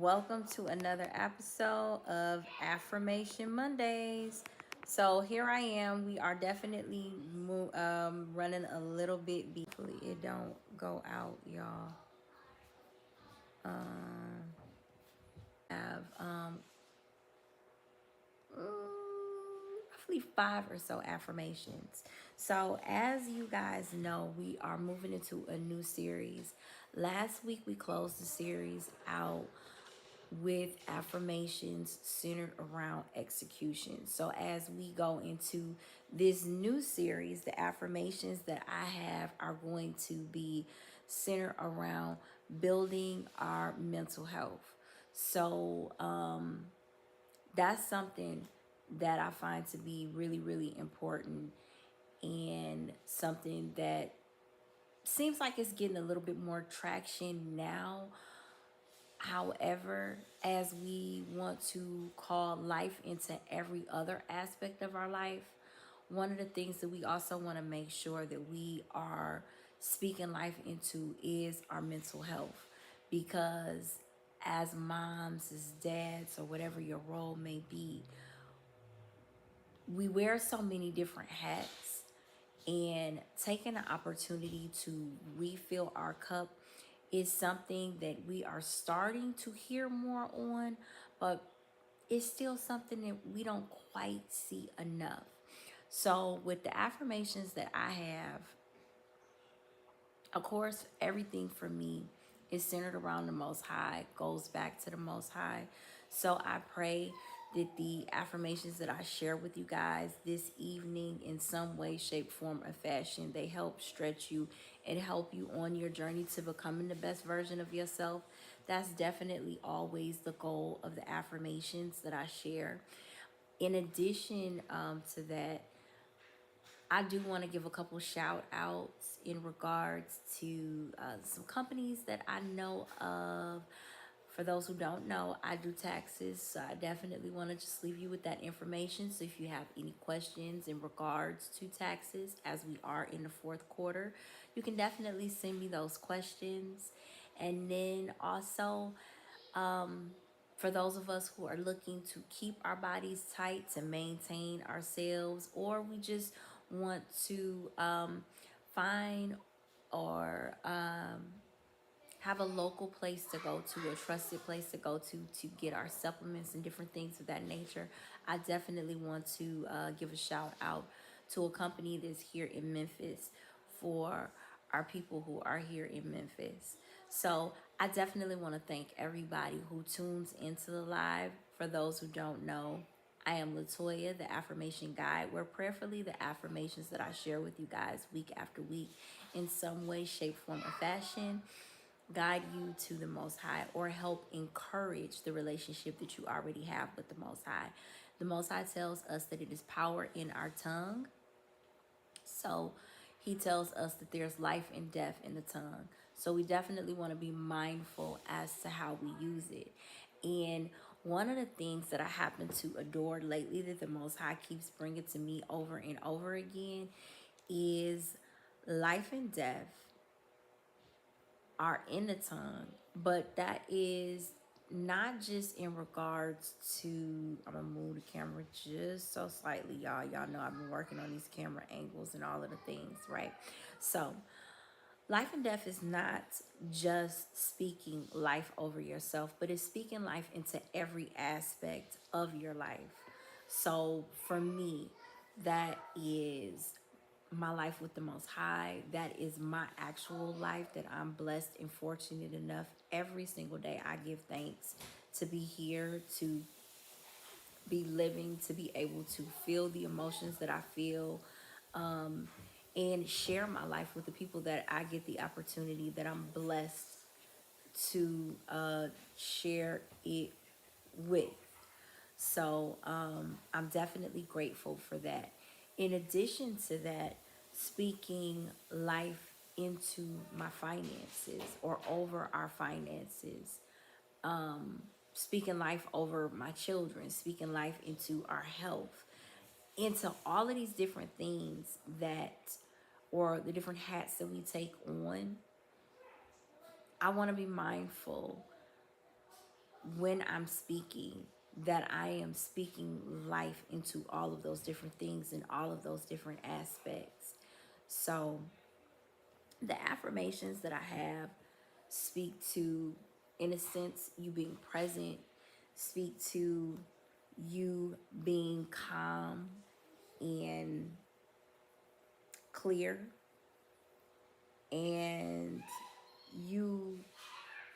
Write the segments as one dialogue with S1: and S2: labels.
S1: Welcome to another episode of Affirmation Mondays. So here I am. We are definitely running a little bit. Hopefully it don't go out, y'all. Have roughly 5 or so affirmations. So, as you guys know, we are moving into a new series. Last week, we closed the series out with affirmations centered around execution. So, as we go into this new series, the affirmations that I have are going to be centered around building our mental health. So, that's something that I find to be really, really important and something that seems like it's getting a little bit more traction now. However, as we want to call life into every other aspect of our life, one of the things that we also want to make sure that we are speaking life into is our mental health. Because as moms, as dads, or whatever your role may be, we wear so many different hats, and taking the opportunity to refill our cup is something that we are starting to hear more on, but it's still something that we don't quite see enough. So, with the affirmations that I have, of course, everything for me is centered around the Most High, goes back to the Most High. So I pray that the affirmations that I share with you guys this evening, in some way, shape, form, or fashion, they help stretch you and help you on your journey to becoming the best version of yourself. That's definitely always the goal of the affirmations that I share. In addition to that, I do want to give a couple shout outs in regards to some companies that I know of. For those who don't know, I do taxes, so I definitely want to just leave you with that information. So if you have any questions in regards to taxes, as we are in the fourth quarter, you can definitely send me those questions. And then also, for those of us who are looking to keep our bodies tight, to maintain ourselves, or we just want to find or have a local place to go to, a trusted place to go to get our supplements and different things of that nature, I definitely want to give a shout out to a company that's here in Memphis for our people who are here in Memphis. So I definitely want to thank everybody who tunes into the live. For those who don't know, I am Latoya, the affirmation guide, where prayerfully the affirmations that I share with you guys week after week in some way, shape, form, or fashion guide you to the Most High or help encourage the relationship that you already have with the Most High. The Most High tells us that it is power in our tongue. So he tells us that there's life and death in the tongue. So we definitely want to be mindful as to how we use it. And one of the things that I happen to adore lately that the Most High keeps bringing to me over and over again is life and death are in the tongue, but that is not just in regards to. I'm gonna move the camera just so slightly, y'all. Y'all know I've been working on these camera angles and all of the things, right? So, life and death is not just speaking life over yourself, but it's speaking life into every aspect of your life. So, for me, that is my life with the Most High. That is my actual life that I'm blessed and fortunate enough every single day. I give thanks to be here, to be living, to be able to feel the emotions that I feel, and share my life with the people that I get the opportunity that I'm blessed to share it with. So I'm definitely grateful for that. In addition to that, speaking life into my finances or over our finances, speaking life over my children, speaking life into our health, into all of these different things that, or the different hats that we take on, I want to be mindful when I'm speaking, that I am speaking life into all of those different things and all of those different aspects. So the affirmations that I have speak to, in a sense, you being present, speak to you being calm and clear, and you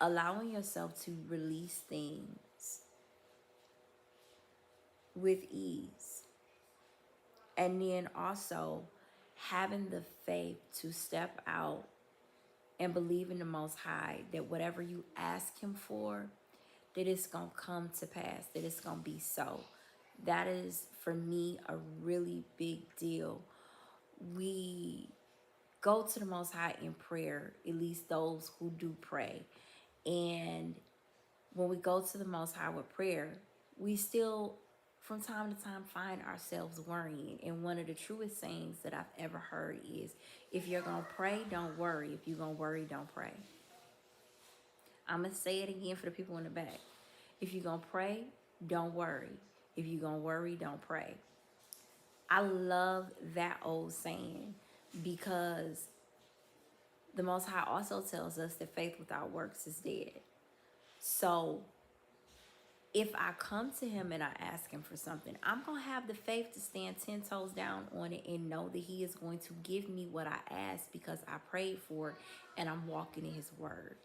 S1: allowing yourself to release things with ease. And then also having the faith to step out and believe in the Most High that whatever you ask Him for, that it's going to come to pass, that it's going to be so. That is, for me, a really big deal. We go to the Most High in prayer, at least those who do pray. And when we go to the Most High with prayer, we still, from time to time, find ourselves worrying. And one of the truest sayings that I've ever heard is, if you're going to pray, don't worry. If you're going to worry, don't pray. I'm going to say it again for the people in the back. If you're going to pray, don't worry. If you're going to worry, don't pray. I love that old saying because the Most High also tells us that faith without works is dead. So if I come to Him and I ask Him for something, I'm going to have the faith to stand 10 toes down on it and know that He is going to give me what I asked because I prayed for it and I'm walking in His word.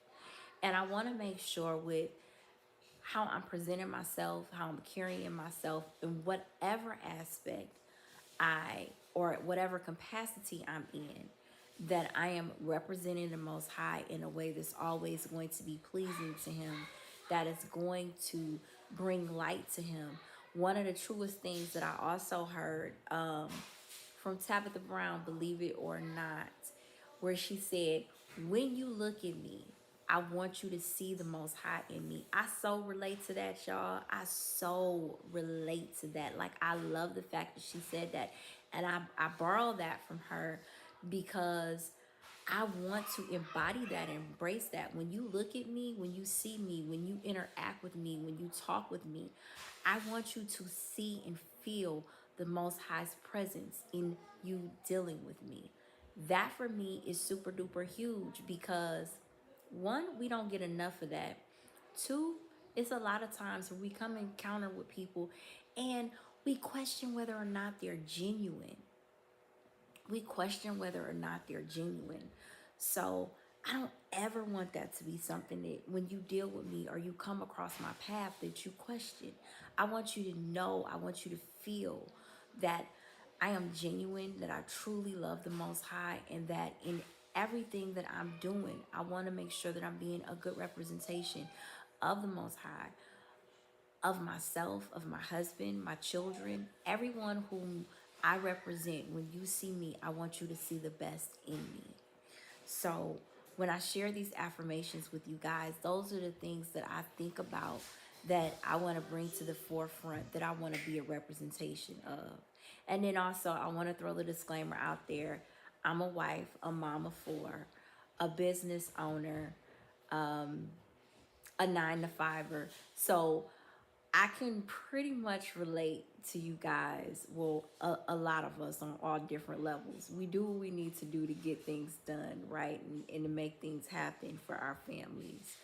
S1: And I want to make sure with how I'm presenting myself, how I'm carrying myself in whatever aspect or whatever capacity I'm in, that I am representing the Most High in a way that's always going to be pleasing to Him, that is going to bring light to Him. One of the truest things that I also heard from Tabitha Brown, believe it or not, where she said, when you look at me, I want you to see the Most High in me. I so relate to that, y'all. I so relate to that. Like, I love the fact that she said that. And I borrow that from her because I want to embody that, embrace that. When you look at me, when you see me, when you interact with me, when you talk with me, I want you to see and feel the Most High's presence in you dealing with me. That for me is super duper huge because one, we don't get enough of that. Two, it's a lot of times where we come encounter with people and we question whether or not they're genuine. We question whether or not they're genuine. So I don't ever want that to be something that when you deal with me or you come across my path that you question. I want you to know, I want you to feel that I am genuine, that I truly love the Most High, and that in everything that I'm doing, I want to make sure that I'm being a good representation of the Most High, of myself, of my husband, my children, everyone whom I represent. When you see me, I want you to see the best in me. So when I share these affirmations with you guys, those are the things that I think about, that I want to bring to the forefront, that I want to be a representation of. And then also, I want to throw the disclaimer out there. I'm a wife, a mom of four, a business owner, a 9-to-5er. So I can pretty much relate to you guys. Well, a lot of us on all different levels. We do what we need to do to get things done, right? And to make things happen for our families.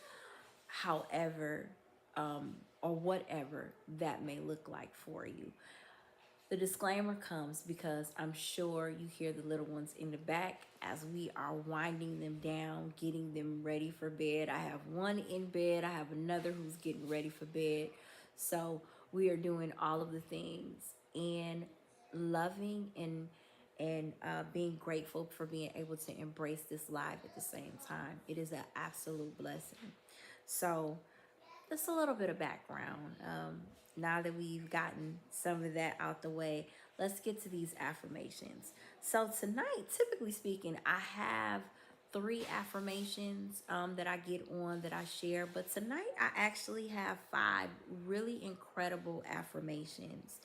S1: However, or whatever that may look like for you. The disclaimer comes because I'm sure you hear the little ones in the back as we are winding them down, getting them ready for bed. I have one in bed, I have another who's getting ready for bed. So we are doing all of the things and loving and being grateful for being able to embrace this life at the same time. It is an absolute blessing. So just a little bit of background. Now that we've gotten some of that out the way, let's get to these affirmations. So tonight, typically speaking, I have 3 affirmations that I get on that I share, but tonight I actually have 5 really incredible affirmations.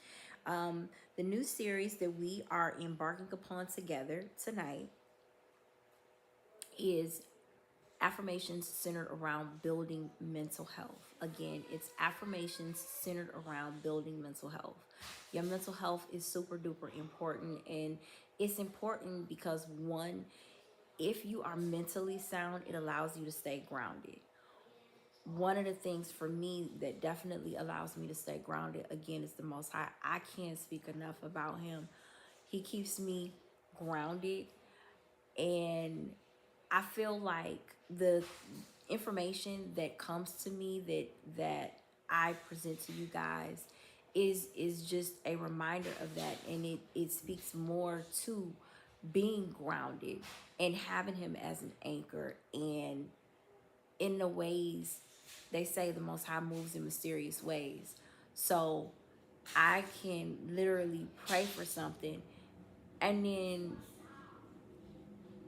S1: The new series that we are embarking upon together tonight is affirmations centered around building mental health. Again, it's affirmations centered around building mental health. Your mental health is super duper important, and it's important because one, if you are mentally sound, it allows you to stay grounded. One of the things for me that definitely allows me to stay grounded, again, is the Most High. I can't speak enough about him. He keeps me grounded, and I feel like the information that comes to me that I present to you guys is just a reminder of that, and it speaks more to being grounded and having him as an anchor. And in the ways they say, the Most High moves in mysterious ways. So I can literally pray for something, and then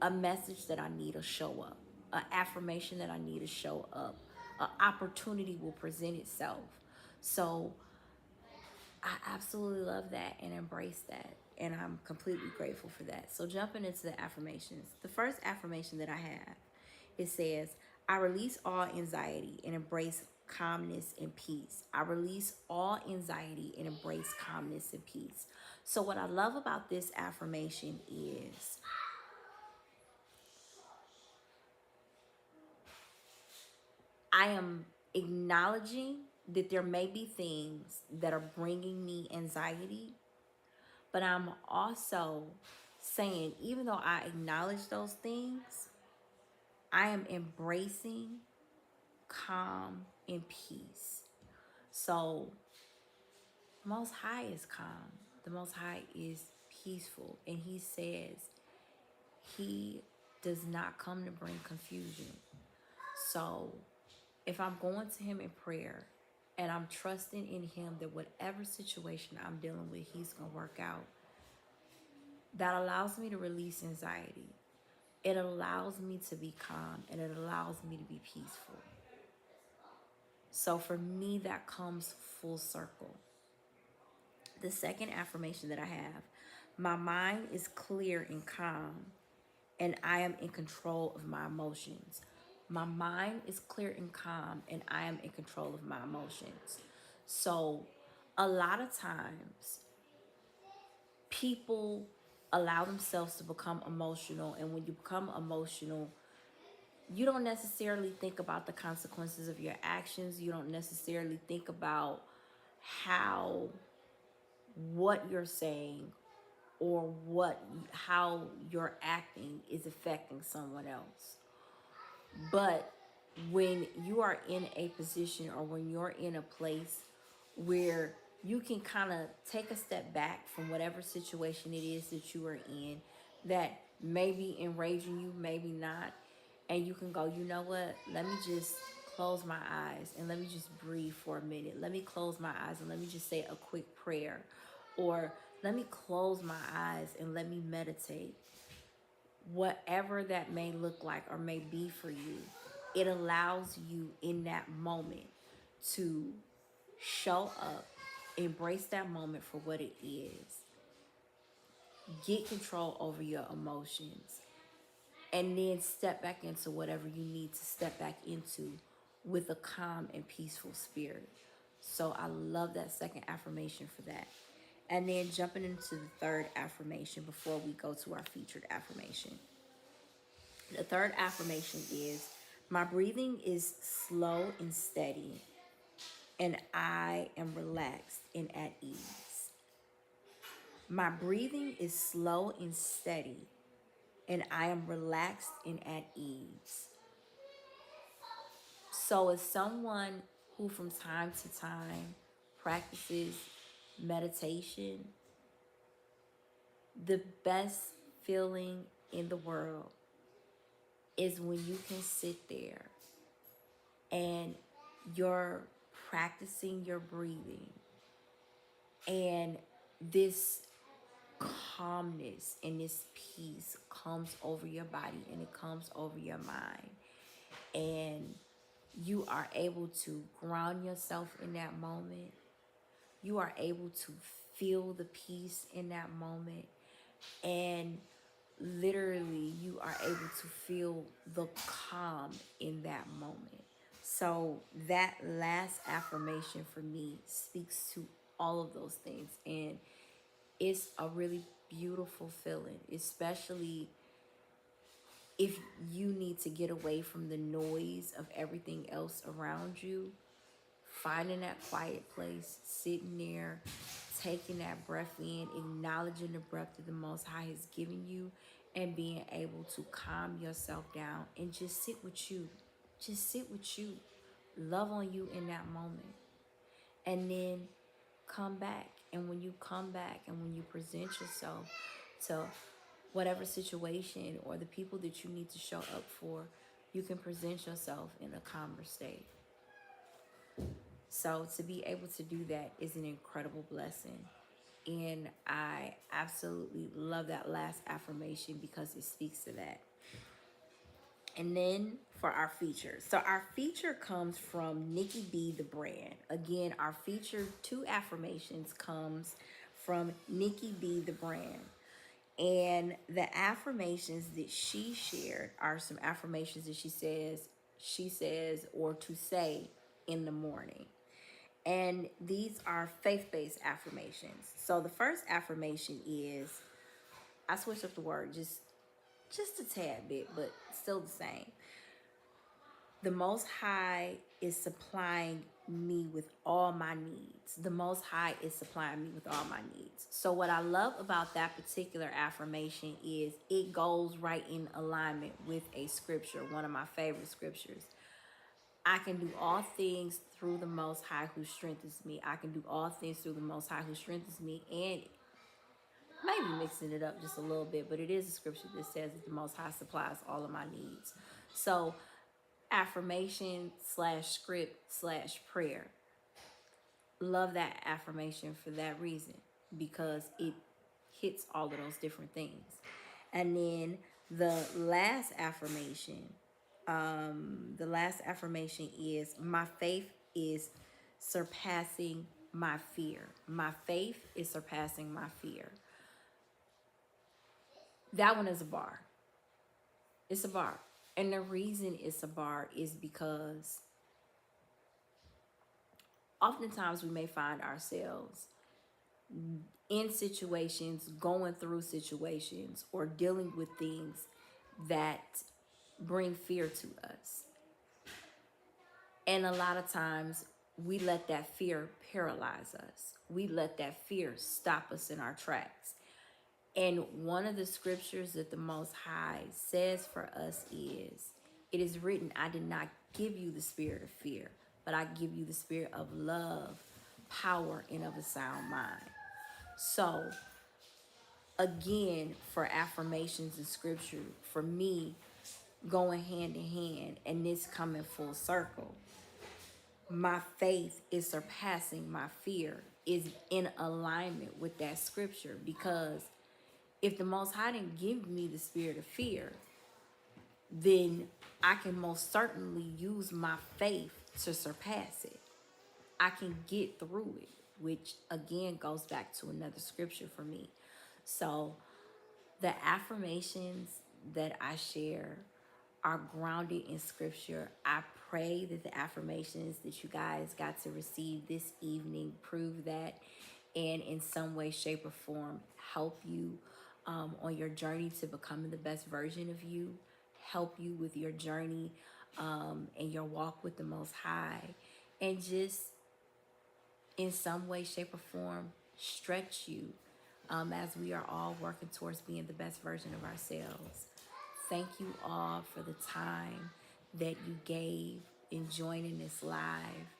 S1: a message that I need to show up, an affirmation that I need to show up, an opportunity will present itself. So I absolutely love that and embrace that. And I'm completely grateful for that. So jumping into the affirmations, the first affirmation that I have, it says, I release all anxiety and embrace calmness and peace. I release all anxiety and embrace calmness and peace. So what I love about this affirmation is I am acknowledging that there may be things that are bringing me anxiety, but I'm also saying, even though I acknowledge those things, I am embracing calm and peace. So, the Most High is calm, the Most High is peaceful, and He says He does not come to bring confusion. So, if I'm going to him in prayer and I'm trusting in him that whatever situation I'm dealing with, he's going to work out, that allows me to release anxiety. It allows me to be calm, and it allows me to be peaceful. So for me, that comes full circle. The second affirmation that I have, my mind is clear and calm, and I am in control of my emotions. My mind is clear and calm, and I am in control of my emotions. So, a lot of times, people allow themselves to become emotional, and when you become emotional, you don't necessarily think about the consequences of your actions. You don't necessarily think about how what you're saying or how you're acting is affecting someone else. But when you are in a position, or when you're in a place where you can kind of take a step back from whatever situation it is that you are in that may be enraging you, maybe not, and you can go, you know what, let me just close my eyes and let me just breathe for a minute. Let me close my eyes and let me just say a quick prayer. Or let me close my eyes and let me meditate. Whatever that may look like or may be for you, it allows you in that moment to show up, embrace that moment for what it is, get control over your emotions, and then step back into whatever you need to step back into with a calm and peaceful spirit. So I love that second affirmation for that. And then jumping into the third affirmation before we go to our featured affirmation. The third affirmation is, my breathing is slow and steady, and I am relaxed and at ease. My breathing is slow and steady, and I am relaxed and at ease. So, as someone who from time to time practices meditation, the best feeling in the world is when you can sit there and you're practicing your breathing, and this calmness and this peace comes over your body and it comes over your mind, and you are able to ground yourself in that moment. You are able to feel the peace in that moment, and literally you are able to feel the calm in that moment. So that last affirmation for me speaks to all of those things, and it's a really beautiful feeling, especially if you need to get away from the noise of everything else around you. Finding that quiet place, sitting there, taking that breath in, acknowledging the breath that the Most High has given you, and being able to calm yourself down and just sit with you. Just sit with you. Love on you in that moment. And then come back. And when you come back and when you present yourself to whatever situation or the people that you need to show up for, you can present yourself in a calmer state. So to be able to do that is an incredible blessing. And I absolutely love that last affirmation because it speaks to that. And then for our feature. So our feature comes from Nikki B, the brand. Again, our feature 2 affirmations comes from Nikki B, the brand. And the affirmations that she shared are some affirmations that she says or to say in the morning. And these are faith-based affirmations. So the first affirmation is, I switched up the word just a tad bit, but still the same. The Most High is supplying me with all my needs. The Most High is supplying me with all my needs. So what I love about that particular affirmation is it goes right in alignment with a scripture, one of my favorite scriptures. I can do all things through the Most High who strengthens me. I can do all things through the Most High who strengthens me. And maybe mixing it up just a little bit, but it is a scripture that says that the Most High supplies all of my needs. So affirmation / script / prayer. Love that affirmation for that reason, because it hits all of those different things. And then the last affirmation, is my faith is surpassing my fear. My faith is surpassing my fear. That one is a bar. It's a bar. And the reason it's a bar is because oftentimes we may find ourselves in situations, going through situations, or dealing with things that bring fear to us. And a lot of times we let that fear paralyze us. We let that fear stop us in our tracks. And one of the scriptures that the Most High says for us is, it is written, I did not give you the spirit of fear, but I give you the spirit of love, power, and of a sound mind. So again, for affirmations in scripture, for me, going hand in hand and this coming full circle, my faith is surpassing my fear is in alignment with that scripture, because if the Most High didn't give me the spirit of fear, then I can most certainly use my faith to surpass it. I can get through it, which again goes back to another scripture for me. So the affirmations that I share are grounded in scripture. I pray that the affirmations that you guys got to receive this evening prove that, and in some way, shape, or form help you on your journey to becoming the best version of you, help you with your journey and your walk with the Most High, and just in some way, shape, or form stretch you as we are all working towards being the best version of ourselves. Thank you all for the time that you gave in joining this live.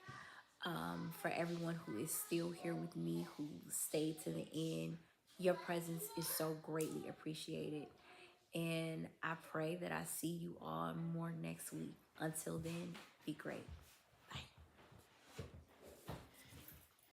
S1: For everyone who is still here with me, who stayed to the end, your presence is so greatly appreciated. And I pray that I see you all more next week. Until then, be great.